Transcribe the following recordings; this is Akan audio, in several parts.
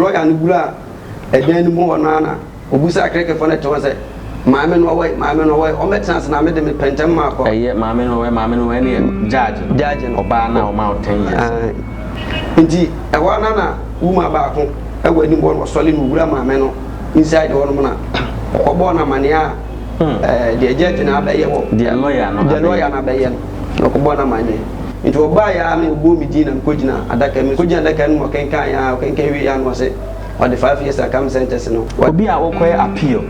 lawyer and gula then more nana obusa kreke for net was maame no way o metans na me de me pentem mako maame no way ne judge oba na o ma 10 years nti e wa nana wuma ba ko e wa ni mo so le no gula maame no inside the one na obo na mania the judge na abaye wo the lawyer na abaye no obo na mania nti oba ya me obo mi di na kojina adaka me kojina adaka no kenkan ya kenkan wi ya no se or the 5 years account sentence no obi a wokoye appeal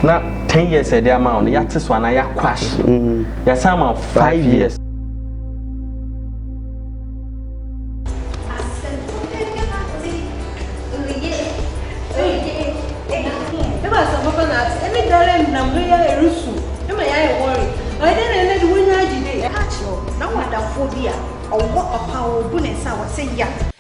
na 10 years e dey amount ya tso na ya crash ya sama 5 years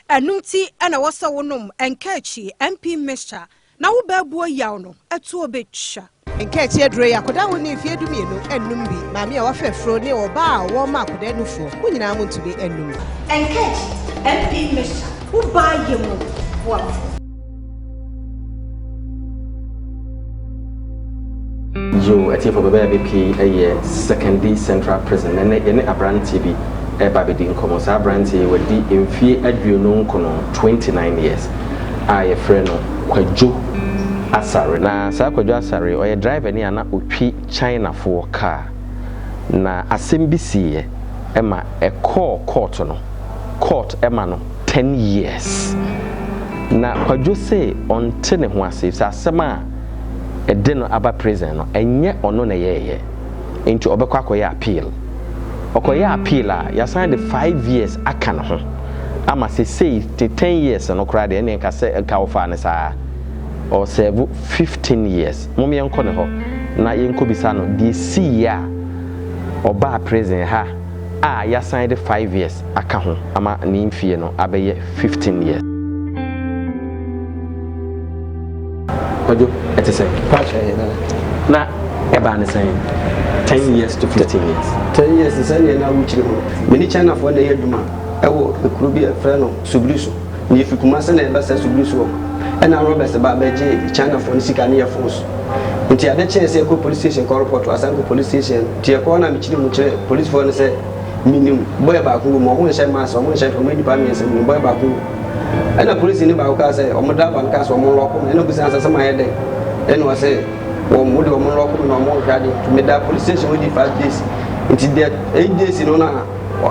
Enumti ana wasa wonum enkachi MP mixture na wo babuo yaw no eto obecha enkachi adro yakoda woni ifie dumienu enum bi maami a wafefro ne oba a wo ma akoda nufo kunyina mu ntube enum enkachi MP mixture wo ba yemu wo yo ati for bebe BP secondary central prison ene abranti bi Babidi Nkomo Sabranti would di emfie aduonu nkono 29 years aye friend no Kwadwo Asare na sa Kwadwo Asare oye driver ni ana otwi China for car na asembisi ema e court no court ema no 10 years na Kwadwo say onte ne ho ase sa asema e de no aba prison no enye ono na yeye enti obekwa akoye appeal okoye appeal a ya sign the 5 years aka no ho ama say 10 years no kra de ene ka se ka ofa ne sa or serve 15 years mumye nko ne ho na yenko bisa no the see ya oba prison ha a ya sign the 5 years aka ho ama ni mfie no abeye 15 years Kwadwo etese na eba ne say 10 years to 15 years 10 years is any na wuchire ho many China for na yeduma ewo ekuru bi efre no subriso ni fikuma se na eba se subriso e na Robert ba beje China for sika na ye force nti ade chese ko police station ko report asan ko police station ti ko na michire mu chire police for ne se minim boy ba ko mo ho nse ma so mo nse from department se boy ba ko e na police ni ba ko ka se o mo da ban ka so mo loko e na busan se ma ye de e no se o mo de o mo loko no mo gade to me da police station we di 5 days nti de 8 days no na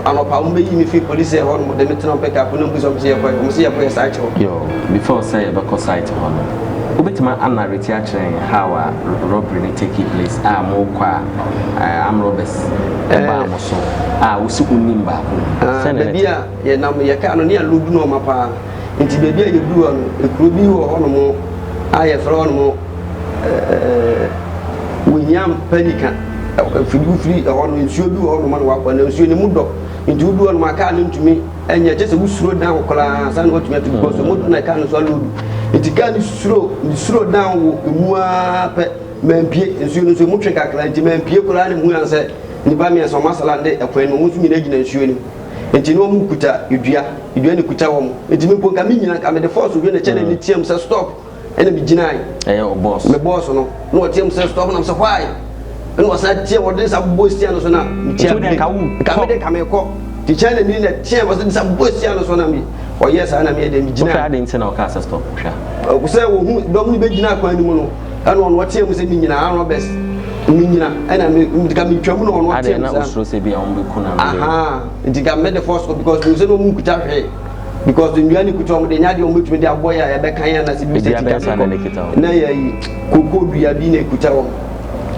anopa mo be yi mi fi police ho no de metra pick up no buso mo se ko mo se ya ko site ho yo before say ba ko site ho no obetima anarrate actually how robbery take place mo kwa am robbers e ba mo so usu unimba ko bia ye nam ye ka no ne alodu no mapa nti bebia ye du no ekuro bi ho no mo aye fro no mo winyam panika free no nsuo bi ho no man wa kwa na nsuo ne mu do nti udu no maka no ntumi enye je se wusuro dan kola san go tumi to because mo do na ka no so alodu nti ka ni suro dan wo emu a pe mampie nsuo no so mu twe kakra nti mampie kola ne mu anse ni ba mi so masala de ekwan no mu so nyina gina nsuo ni nti no mu kuta idua ni kuta wo mu nti me ponka mi nyina ka me de force we na chene ni tiam se stop ene bi ginai o boss me boss no tiam se stop na so why ene wasa tie wo de sa boss tie no so na mi tie ka me de ka me ko ti chene ni na tie wo de sa boss tie no so na mi o yes ana me de mi ginai ka de nti na o ka se stop hwa ko se wo hu dom ni be gina kwa ni mu no ene on wo tie mu se mi nyina an best mi nyina ena mi ka mi twam no on wo tie na usro se bi on be kuna aha nti ka me de force because we se no mu kuta hwe because the nyani kuta mo de nyade o mutumi de aboya ya be kan ya na se bi se tika na ya yi koko dua bi na kuta wo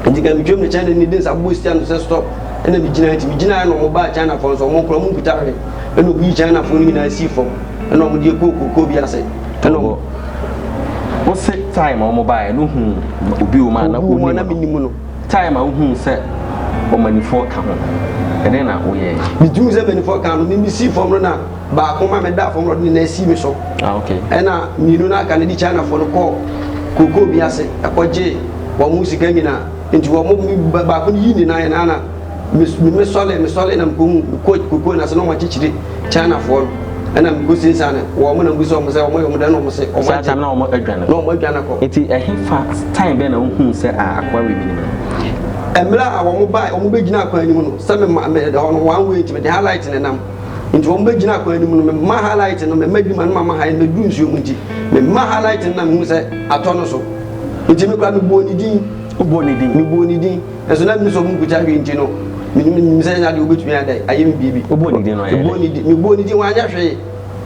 nti ka mi twam ne channel ni de sa boss tia no se stop ena mi gina no mo ba China for so mo kro mu kuta hwe ena obi China for ni na si for ena mo de koko bi ase ena mo se time o mo ba no hu obi o ma na ko na minimu no time o hu se o manifo ka ho ene na o ye mi du se manifo ka no mi si form no na ba ko ma me da form no ni na si mi so okay ena minu na ka ne di China for no ko koko bi ase akoje wo musika nyina nti wo mo ba ko ni na ya na me sole na ko koko na se no ma chichiri China for and I'm good since I woman and we saw myself, my own, and say, oh, my time, no more adrenaline. No more adrenaline. It is a fast time, Ben, who said, aquarium. And Mila, I won't buy on big enough anymore. Some made on one way to the highlighting and I'm into one big enough anymore. My highlighting and maybe my mamma had the goons you would. My highlighting them who said, I told so. It's a Bonnie, as an episode of Mukuta, you know. Me say that you go to me I am bibi oboni di no e boni di wan ahwe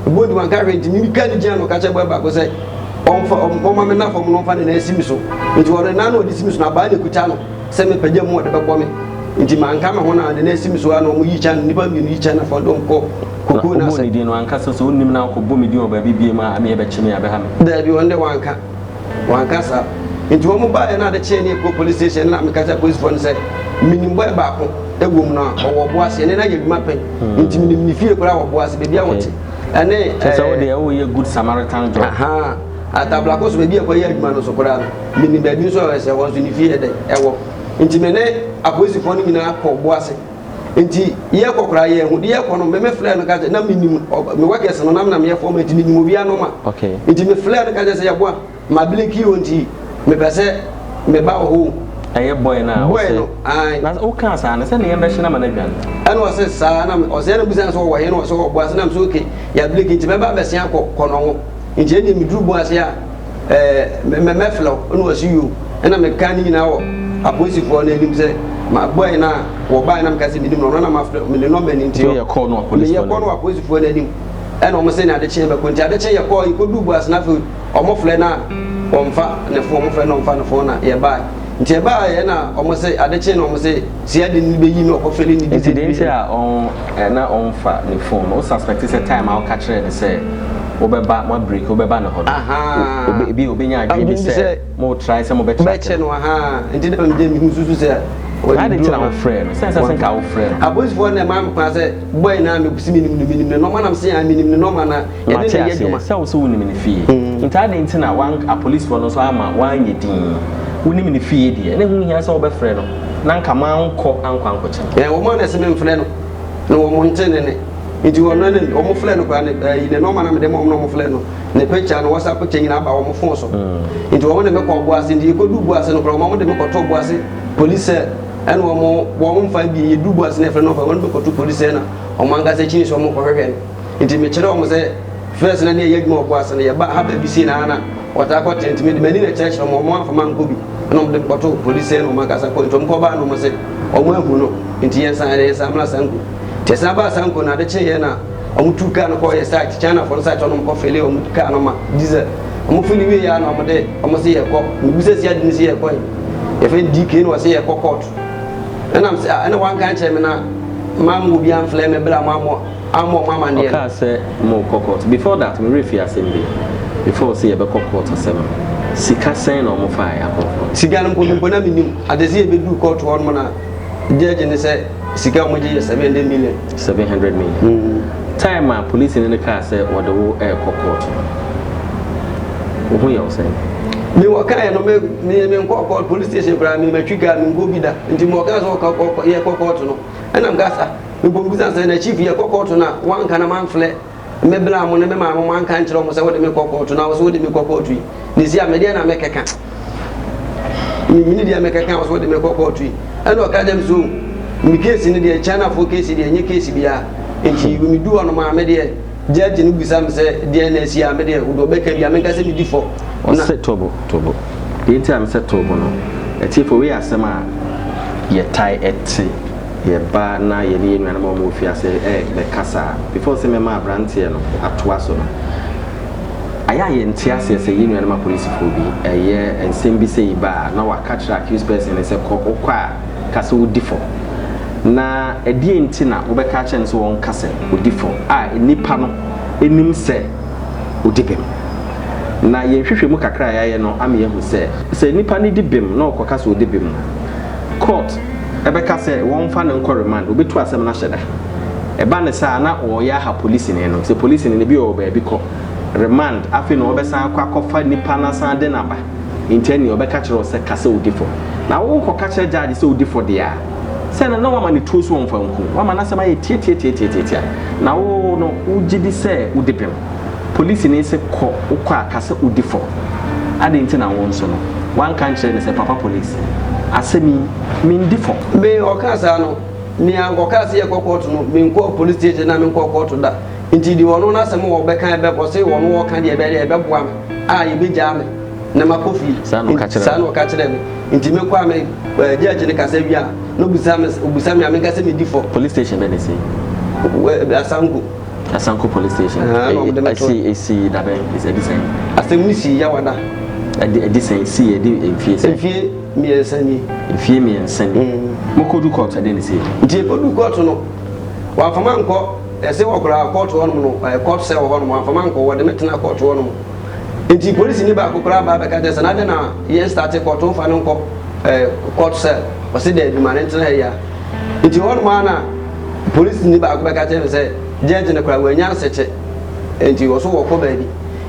boni wan ka hwe nti mi ka di jano ka che baba ko say on ma me na fo no fa na asimi so nti ore na no di simi so na ba na kuta no se me pagya mu de bebo me nti man ka ma ho na de na asimi so na mo yi cha ni ba mi ni cha na fo don ko ko na se boni di no an ka so onnim na ko bomi di o ba bibi ma ame e be chime abe ha me da bi wonde wan ka sa nti wo mo ba na de che ni ko police station na me ka cha police phone say minim boy ba ko egum na owo boase ne na yeduma pen ntimi ni fie kura owo boase be bia wote ene so wo de wo ye good samaritan job aha atabla ko so be bia ko ye aduma no so kura minim ba bi so se wo so ni fie de ewo ntimi ne apoisi fo ni mina ko boase nti ye kokora ye hu de ye ko no me fle no ka na minim me wakese no nam ye fo ma ntimi ni mo bia no ma okay ntimi fle no ka se ye boa ma bleki onti me pese me ba ho aye boy na bueno ai na o kan sa na se ne yamba hina management ana o se sa na o se na busan so wo he no so wo boase na so okay ya blake nti me ba be sia kono nti e mi duru boase ya me flow no o si you na me kan ni na wo apoisi fo na enim se ma boy na wo ba na me ka se minim no na ma me le number ni nti ye call no police ye call no apoisi fo na enim ana o mo se na de che me ko nti ade che ye call iko duru boase na fe o mo fle na o mfa ne fo mo fle na o mfa na fo na ye ba nti ba ye na omo se adeche na omo se si ade ni be yi me okofeli ni di dey a on na on fa ni phone o suspect say time a o catch ne say o be ba mo break o be ba na ho aha obi nya adwe bi say mo try say mo be try no aha nti na me dem hu susu say o dey try our friend sense ka our friend aboys for na ma kwa say boy na me kusi minim no ma na say minim no ma na ye dey ye dwuma say o so woni me fie nti ade nti na wan a police for no so ama wan ye din woni me fie die ne hu hia se wo be frɛ no na nka ma anko che wo ma na se me mfrɛ no no wo mo ntene ne nti wo no ne wo mo frɛ no kwa ne ne no ma na me de mo mo frɛ no ne picture no WhatsApp picture nyina ba wo mo phone so nti wo mo ne me ko boase ndi ko du boase no pro mo de me ko to boase police en wo mo mfa bi ye du boase ne frɛ no fa wo me ko to police na o mo anga se chini so mo ko hwehwe nti me kyerɛ wo mo se first na ne ye gmo boase ne ye ba ha ba bi si na wata ko tentimi de mani na church no mo afa man ko bi no de boto police no ma kasa ko ntom ko ba no mo se o mo ahu no nti yen san mla sanko te sa ba sanko na de che ye na o mu tuka no ko ye site chana for site no ko fele o mu tuka no ma dize o mu fili we ya no mo de o mo se ye ko mu bi se sia de ni se ye ko ye fe DK no se ye ko court na am se ana wan kan che me na mam go bi am fle me bla amo mama ne ka se mo court before that me refi assembly before say ebe court asem sika sen no mo fa ya ko sika no ko na minim adesi e be du court won mo na judge ne say sika mo je 700 million time a police in the car say what the court who you say me waka no me court police station bra me matwika me go bi da nti mo ka so ko ye court no enam gasa me bombuza say na chief ye court na wan kana man fle me bla mo ne me ma mo man kan kire mo say wo de me kokoto na wo so wo de me kokoto yi ni sia me de na me keka ni de me keka wo so de me kokoto yi eno ka dem so mi case ni de China for case de nye case bia enti mi du ono ma me de judge ni busa me say de na sia me de wo do be ka bia me ka say mi di for na set tobo de enti am set tobo no eti for we asema ye tie eti ye ba na ye ni enwa na mo fi ase be kasa before say me ma brantie no atoa so no aya ye ntia ase say ye enwa na police for bi eye ensem bi say ba na wa catch accused person say ko kwa kasa odi for na edi enti na wo be ka chen so won kasa odi for nipa no enim se odi bem na ye hwehwe mu kakra ya ye no am ye hu se nipa ni di bem na okọ kasa odi bem court ebeka say won fa ne nko remand obetu asem na hyeda eba ne sa na o ya ha police ne no se police ne bi o ba bi ko remand afi no obesan akwa nipa na san de na ba inteni obeka kire o se kasa odi for na wo ko ka kire judge se odi for dia Send no woman the two swung from whom. Woman as my tia. Now, no, Ujidi say, Udipim. Police in a call, Uka, Cassa Udifo. I didn't know one son. One country is a papa police. I say me, mean default. Me or Casano, me and Gocasi, a court, mean call police station, and call to that. Indeed, you are not some more back and back or say one more candy, a baby, one. Ah, you be jamming. Namakofi, San or catch them. Intimate Kwame, judge in the Casavia, no Busami, I make a semi default. Police station, let me see. Asanko police station. I see that is a design. I think we see Yawana. A design, see a fear me and Sandy. Fear me and Sandy. Mokodu court, I didn't see. Jekodu court, no. One for man court, a civil court one, a court cell one for man court, the Metana court one. Inti police in Baku Kraba, because another now, yes, started court of an court cell, was it there, the man enter here. Into one manner, police in the back and say, Judge in the crowd when you set it, and you also walk over baby.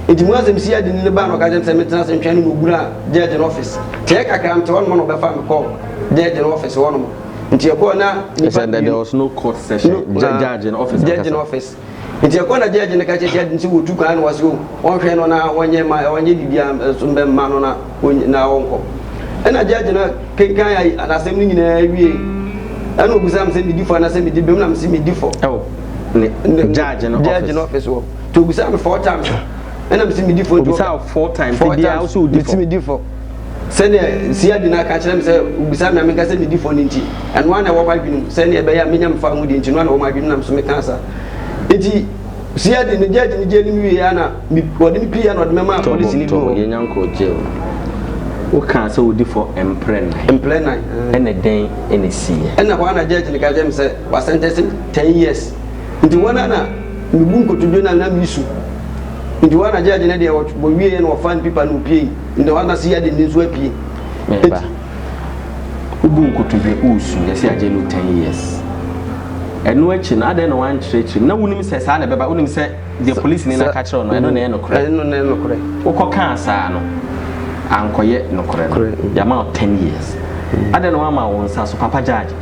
It was him see in the bank of Gajan Cemetery and Channel Mugura, judge in office. Take account to one man of the family call, judge in office one. Into your corner, there was no court session, judge in office. Judge in office. Into your corner, judge in the catch, and two took and was you. One friend on our 1 year, my 1 year, Sumben Manona, now uncle. And a judge in a Kinkai and assembling in a way. I know some say me different, I say me did see me different. Oh, judge in office. To be some 4 times. And I'm seeing me different. 4 times. 4 times. Also, see me different. Send see I did not catch them say Ubisam, I make us me different. And one I want send a bay minimum family into one of my binum to make cancer. It see I didn't judge in the Jenny, me piano, member police in the Uncle Jill. Who can't so differ and plan and a day in the sea. And the one I judge in the Gajem said was sentenced 10 years. Into one anna, Mubunko to do an issue. Into one I judge in the what we and find people who pay. In the one I see I didn't sweep ye. Ubunko to be Usu, yes, I jail 10 years. And watching, I don't know one church. No one says, I never only said the police in a catcher. I don't know, correct. Oko cancer. Anko yet no correct. The amount 10 years. I don't know my own so Papa Judge.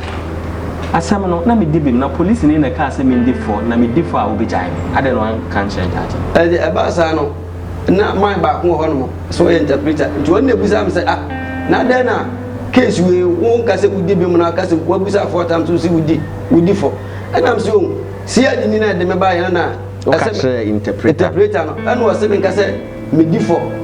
As some no me dibim na police in the car say me differ na me differ I will be judge. I don't know one can change judge. About Sano, not my back one so interpreter. To one day say ah na then na case we won't case we dibim na case we be 4 times to see we differ. And I'm so see I didn't the me buy na interpreter no and was saying case me differ.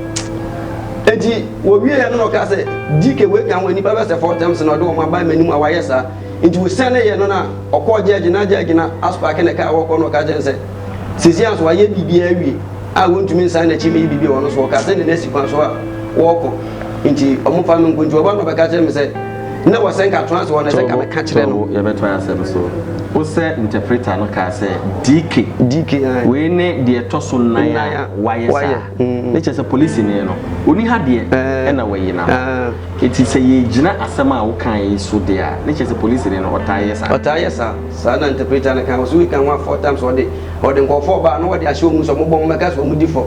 Eti wo wie ya no ka say dike we kan wani baba say 4 times na do ma ba mani ma waye sa nti wo sane ye no na okọ judge na aspa ke na ka wo ko no ka je say sisi anso waye bibia wi a wontumi nsan na chi me bibia wono so ka say na sikwan so a wo ko nti omo fa me ngonti oba no be ka je me say na wo sen ka trans wono say ka me ka kire no ye beto ya say so wo say interpreter no ka say dike we ne de toso na ya waye sa ne che say police ne no oni ha de e na waye na eti say ye gina asema wo kan yi so de a ne che say police ne no otaye sa sa na interpreter na kan so we kan 4 times or the go for ba no wo de ahye omu so mo bom meka so mu di for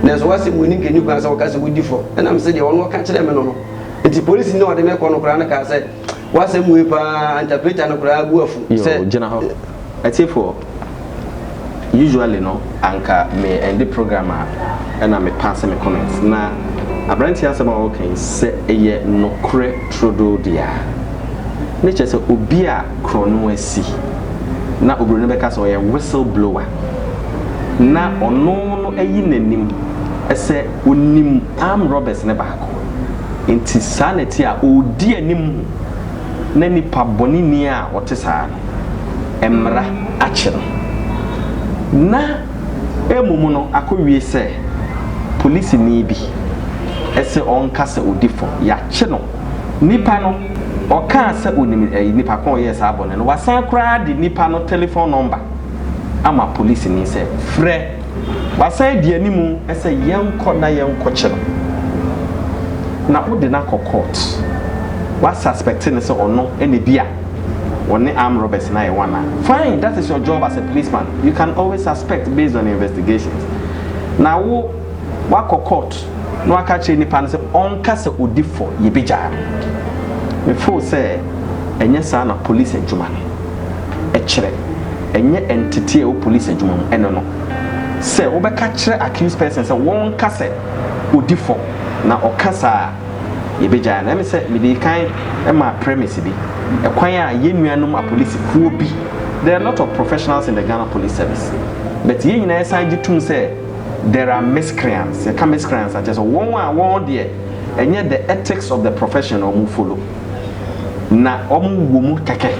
na so wase mu ni kenyu kan so ka so wo di for na am say de wono ka kire me no eti police ne wo de me ko no kra na ka say wase mu pa interpreter no kra bu afu say gina ho for usually no anka me end the program and I me pass me comments na abranti asema okay say eye no kre trodo dia ne che say obi a krono asi na obro ne beka so ye whistle blower na ono no ayi nanim ese onim arm robbers ne baako enti sanity a odi anim na nipa boni ni a wotesa emra akire na emumu no akowie se police ni bi ese onkasa odifo ya kye no nipa no oka asa onim nipa kon ye sa abone no wasan kra di nipa no telephone number ama police ni se frɛ wasan di animu ese yenko na yenko kye no na odi na court wa suspect ne se ono ene bia one armed robbers na one. Fine, that is your job as a policeman. You can always suspect based on investigations. Now, what court? No catch any pan say on case odifo ye bija. Before say enye saa na police adwuma no ekire enye entity o police adwuma no eno no se wo beka kire accused person se won ka se odifo na okasa ye beja na me se me dey kan e ma premise bi ekwan a ye nuanom a police fuo bi. There are a lot of professionals in the Ghana Police Service, but ye nyina san gitum say there are miscreants. There can miscreants such as one there, and yet the ethics of the profession omu follow. Na omu womu keke.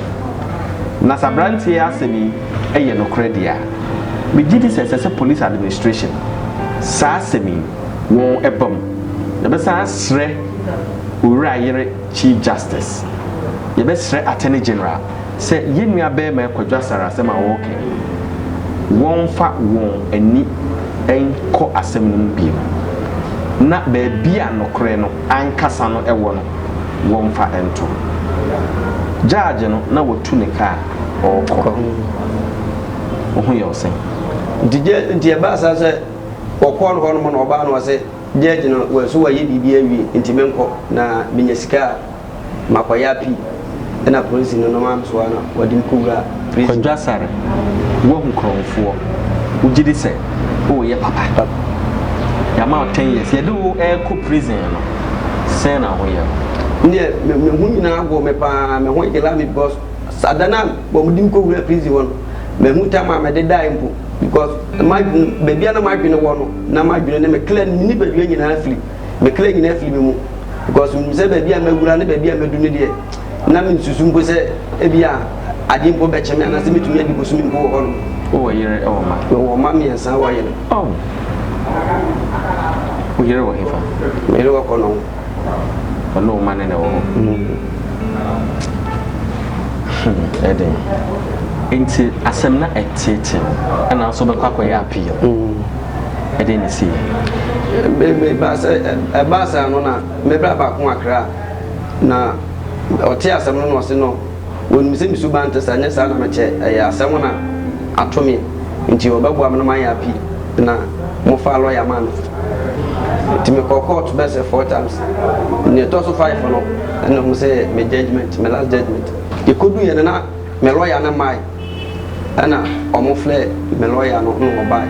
Na sabranti asemi eye no credia. We did this as a police administration. Sa asemi won ebom. The best sre ura yere chief justice. The best sre attorney general. Say yenua be me kwadwa sara asem a wo ke won fa won ani enko asem no bi na be bia nokre no ankasa no ewo no won fa ento judge no na wotu ne ka okọ ohu ye osen ntie ba sa se okọ no hono no oba no se judge no we so waye bibia wi ntimenko na binyasika makoya pi na police no no am so ana wadim kuga prison kwadwa sare wo nkromfo ugidi se o ye papa ya ma 10 years ye do ko prison no se na ho ye ne me hu nyina go me pa me ho igela me boss sadana bo mudim kuga prison won me hu tama me de dai mpo because my baby na my dwene wo no na my dwene me clear ni baby nyina afili me clear nyina afili me mu because me say baby a magura ne baby a medu ne de na min susum bo se ebia ade mpo be cheme na se metumi adi bosumi mpo ho no o yere o ma mi ensa wa yele oh o yere wo hefa me ro ko no no man ne wo eden enti asem na etete ana so be kwakọ ya appeal eden ni si be ba sa no na me bra ba ko akra na ote asem no se no won mi se mi suba ntesa nya sa na meche ya asem na atomi nti obagbo am no man ya pi na mo fa lawyer man ti me court be se 4 times ni to so 5 no na mo se me judgment me last judgment e kodu ye na me lawyer na mai ana omo fle me lawyer no no bai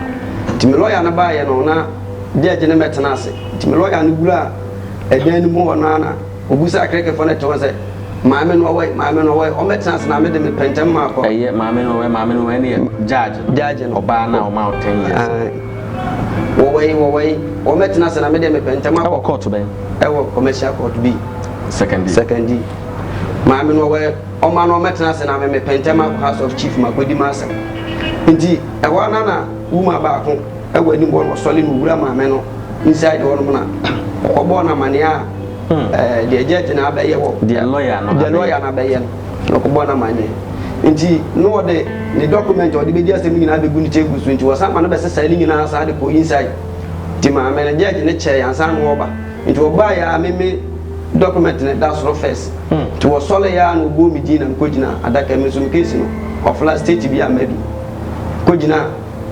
ti me lawyer na bai no na judge ne metena ase ti me lawyer no gura eden ni mo na na obusa kreke fo na to se maame no way o metena na me de me pentem ma ko eye maame no way ne judge no oba na o ma 10 years wo way o metena na me de me pentem ma ko court ben ewo commercial court B second D maame no way o ma no metena na me pentem ma house of chief ma kwedi ma asem nti ewa na wuma ba ko ewa ni bo no sole no wura maame no inside wo no na obo na mania the judge na abaye wo the lawyer na abaye no ko bona manye nti no de the document or the be just me na be gu ni chegu so nti wo sama no be sesa ni na sa de ko inside ti ma me judge ne che yansa no oba nti wo ba ya me document ne da so first ti wo sole ya no bo mi di na ko gina adaka me so case no of last state bi amadu ko gina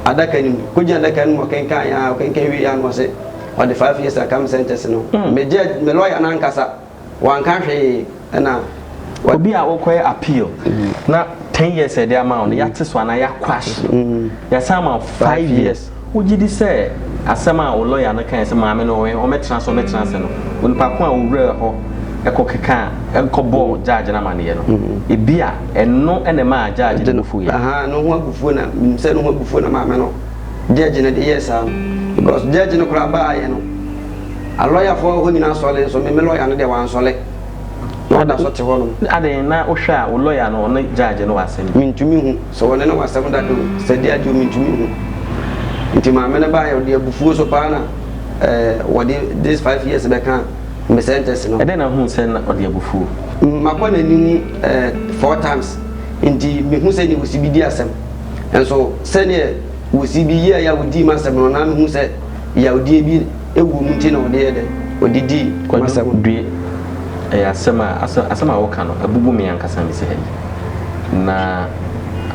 adaka ni ko gina adaka ni mo kenkan ya kenkan wi ya no se or the 5 years I come sentence no me judge me lawyer na nkasa wan kan hwe na obi a wokoy appeal na 10 years e dey amount ya teso na ya kwash ya sama 5 years ugidi say asema o lawyer na kan say maame no o metena so no wonpa ko a owura ho ekokeka enkobo judge na mane ye no ebia eno ene ma judge no fu ya aha no ho agufu na se no ho agufu na maame no judge na de yes because judge no kura ba ye no a lawyer for ho nyina sole so me lawyer no de wan sole no da so te ho no ade na o hwa o lawyer no no judge no wasem mintumi hu so wona no wasem da do se dia jo mintumi hu nti ma me na ba ye de abufuo so pa na what this 5 years be kan me sentence no ade na hu se na ode abufuo makwa na ni 4 times nti me hu se ni usibidi asem enso se ne usibi ye ya udi masem no na me hu se ya udi bi egu mu nti na ode ye de odidi masem due asema woka no abubu me yankasa me se na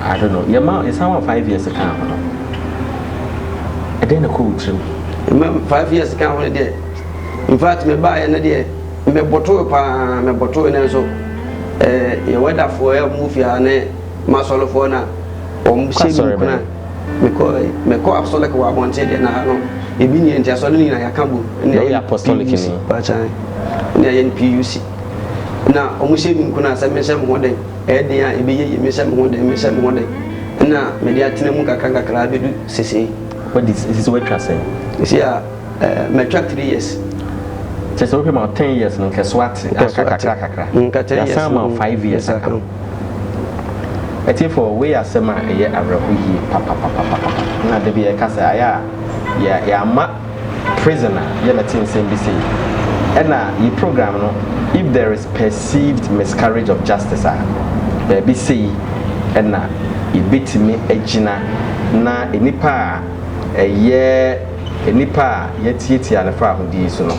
I don't know yema isama 5 years kan ho no ede na ko utrim 5 years kan ho de in fact me ba ye na de me boto pa me boto na so your weather for a movie and Masolofona or Shimona. Meko apostolic wa wanted and I know a bini and Jasolini and Yakabu and the apostolic in the NPUC. Now, Omushim Kuna Samisham one day, Edia, Ebi, Misham one day, Misham one day. Now, Mediatinamuka Kanga Kalabidu, Sisi. What is what you're saying? It's here, my track 3 years. Just over about 10 years, no Caswat, some 5 years ago. I think for we are some a year around papa. Now, there be a casa, yeah, ma prisoner, yellow tin same BC. And now, you program, no, if there is perceived miscarriage of justice, baby see, and now, you beat me a gina, na inipa, a year, a nipa, yet and a farm, so no.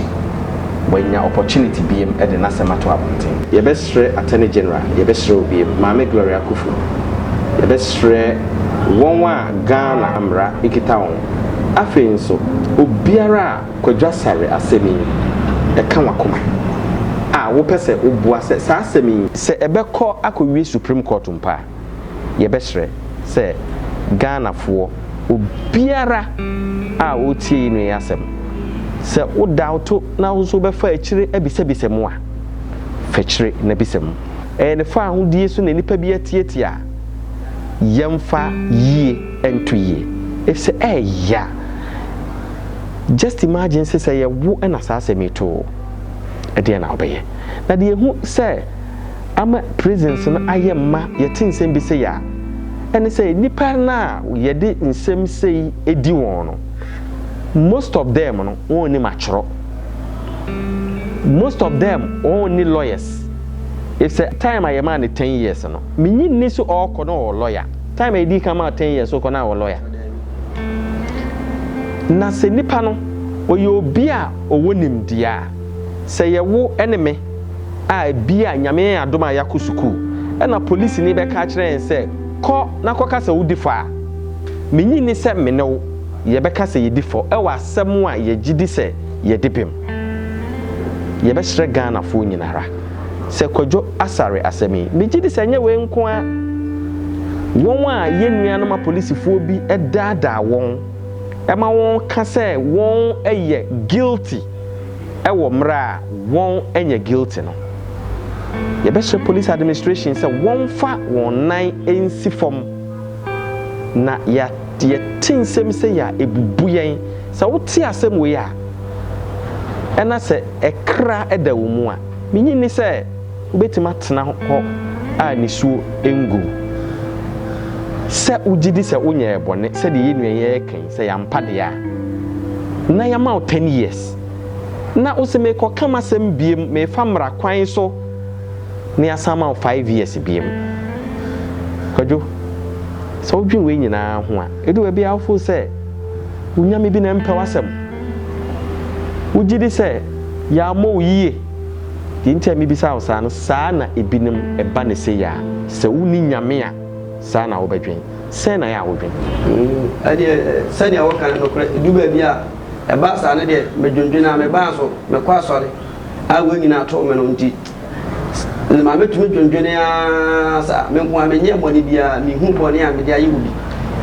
When your opportunity be at the Nasama to appointing. Your best Attorney General, your best be Mame Gloria Kufu. Your best Wonwa Ghana Amra Ikitown. Afin so, Ubiara Quadrasare Asemi, a Kamakuma. Ah, Wopese Ubuase Sasemi, say a Beko Aku Supreme Court umpa. Your best say Ghana for Ubiara a Uti in Yasem. Se o doubt na wo so be fa akire ebisebise mu a fa akire na bisem ne fa ahudie so na nipa bi atietia yemfa yie entuye if se ya just imagine say ye wo na sase meto e de na obeye na de hu say ama presence no ayemma yetin nsem bi say ya ene say nipa na ye de nsem say edi won no most of them no only mature. Most of them only lawyers. If the time I am man 10 years no, me ni so all kono lawyer. Time I did come out 10 years so kono lawyer. Na se nipa no oyo bia owonim dia. Se ye wo enemy a bia nyame adoma yakusuku. E na police ni be ka kire en se ko na koka se wudi fa. Me ni se me no ye beka se ye difo e wa asem a ye gidi se ye dipem ye be hre Ghana fo nyinara se kwadwo asare asemi me gidi se nye we nko a won a ye nuanom ma police fo bi e daada won e ma won ka se won eye guilty e wo mra won enye guilty no ye be hre police administration se won fa won nan ensi fom na ya ye tin sem se ya ebubu yen sa wote asem we ya ena se ekra eda wo mu a minyi ni se obetima tena ho a nisuo engu se ugidi se onye ebone se de yenu ye kan se ya mpade ya na ya ma 10 years na oseme ko kama sem biem me famra kwan so ne asama 5 years biem kojo so dwin we nyina ho a edu we bia afo se unyame bi na mpa wasem ugidi se ya mo yie di ntia mi bisa osa no saa na ebinim eba ne se ya se uni nyame a saa na wo bedwen se na ya wo dwen ade se na wo kan no kure edu ba bia eba saa na de medwendwena me ba so me kwa sore a wo nyina to me no nti ma metumi dwendwene ya sa me nko amenye boni bia mi hu boni a me dia yiwubi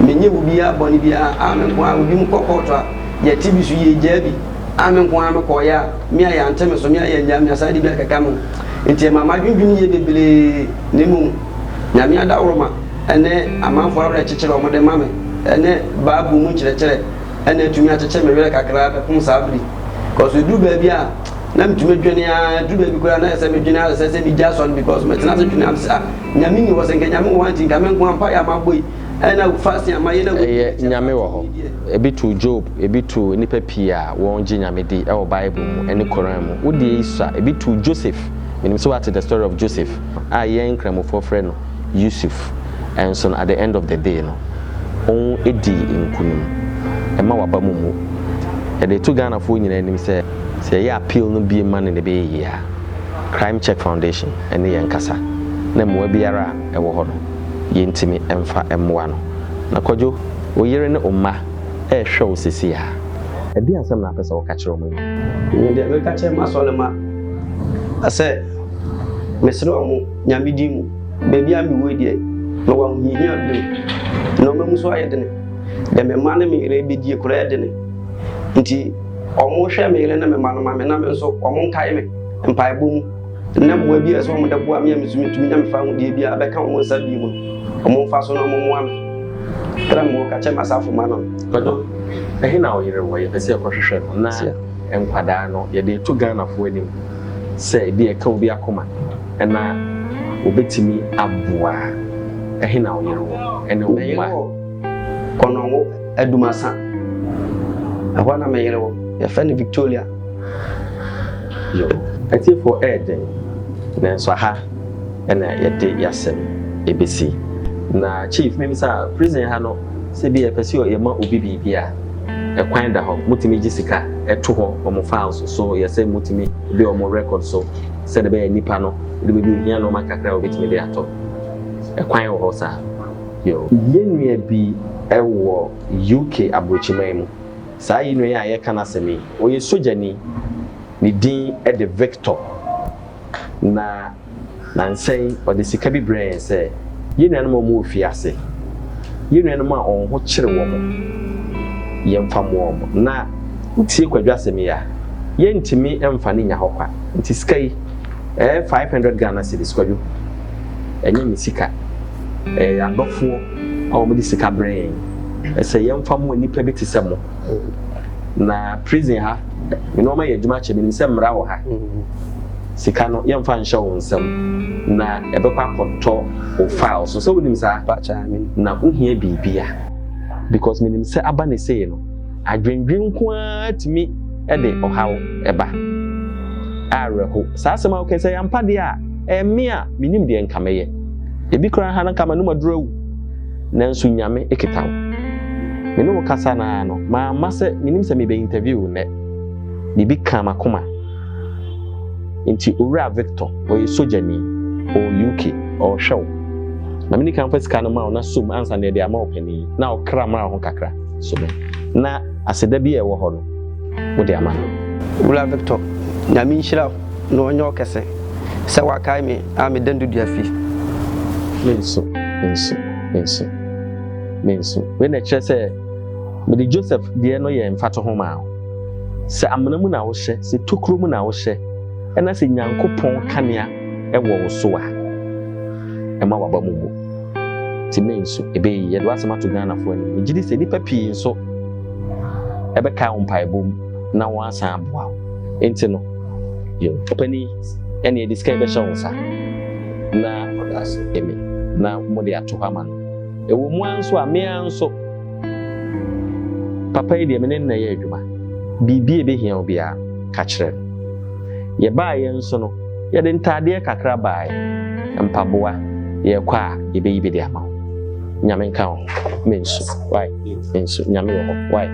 menye wubi a boni bia a me nko a wubi mkokoto a ya tibisu ye jabi a me nko a me koya mi a ya nteme so mi a ya nyam na sa di bia kaka mo nti ma dwendwene ye bebele ne mu nyame adawroma ene amanfo awra chechere o mode mame ene baabu mu chirechere ene tumi a cheche me wele kakra be kum sabri cause du ba bia na mtume dwene ya du baby ko na se me dwene ya se me jason because me tena se dwene am sa nyame ni wo se nke nyame wo anti nka me nko ampa ya maboi na fast ya maye na nyame wo ho ebi to Job ebi to nipa pia won gi nyame di e wo Bible mu ene Quran mu wo de Isa ebi to Joseph menim so what the story of Joseph a yen kramofo frɛ no Yusuf and so at the end of the day no on edi nkunum e ma waba mu mu e de to Ghana fo nyina nim sɛ say ya appeal no be man in the bay here Crime Check Foundation and the yankasa na mo biara e wo ho no yentimi emfa emwa no na kwadwo wo yere ne umma e hwe osisi ha e bi asem na pesa wo ka kire mo ni de me ka kire ma so le ma ase mesere omo nyame di mu baby am we die no wa hihia bi no mamu so ayede ne de me ma ne me ire bi die kura ayede ne nti omo hwe me ire na me ma no ma me na me so omo nkai me mpai bom na bo bi eso omo da bo am ya mezumi tumi nyame fa ho die bi abeka omo sa bi mu omo fa so na omo mo am tra mo ka che masafo ma no kodo ehe na oyere wo ye pese akohwehwe no na enkwada no ye de to Ghana fo anim se bi e ka obi akoma na obetimi aboa ehe na oyere wo ene wo kono wo adumasa ahwana me yere wo ye fa ni Victoria yo ati for eden na so ha ena ye de yasem ebesi na chief memisa prison ha no se bi e pese o ye ma obi bibia ekwan da ho mutimi gisika eto ho omo files so ye say mutimi be omo record so se de be nipa no de be hia no makakra obetimi de ato ekwan ho sa yo yenua bi ewo UK abrochiman mu saa yenua ya ye kana semi o ye sojani ni din e de Victor na nsɛn o de sika bi brain se yenua no mo ofiase yenua no ma on ho kyere wo mo yemfa mo na utie kwadwa asemi ya yentimi emfa ne nya hokwa nti skai 500 Ghana cedis kwadwo enye misika adofo a mo di sika brain ese yemfa mo nipa bi tisemo na prison ha no ma yeduma che bi nsem mra wo ha sika no yemfa nhye wo nsem na ebekwa akoto o files so wonim sa ba cha amen na uhia bibia because minim se aba ne say no adwendwen kwa timi e de ohaw eba areho saasem a okay say ampa de a eme a minim de nkameye ebi kra ha na kama no madurawu nanso nyame ekitawo minim kasa na no ma mase minim se me be interview ne bibi kama koma nti owura Victor o sojani o UK o show na mini kan fasika no ma na sum ansa na de ama opani na okra ma ho kakra so na aseda bi e wo ho no wo de ama owura Victor nyame nhyira no onyo kese se wakai me a me dandu duafi menso when na kire se me de Joseph de no ye mfato ho ma se amana mu na wo hye se tokuro mu na wo hye ena se nyankopon kanea e wo so a e ma waba mu mu ti menso ebe ye do asema to Ghana fo ani gidi se nipa pii nso ebe ka ompaebom na wo asan aboa enti no yo opani ene e diskai be shawonsa na emi na mo de ato ha man e wo mu anso a me anso papa de me na ye adwuma bibi e be hia obi a ka kire ye ba ye nso no ye de ntade kakra bae mpaboa ye kwa ye be yibe de ama nyame nka ho menso why menso nyame wo why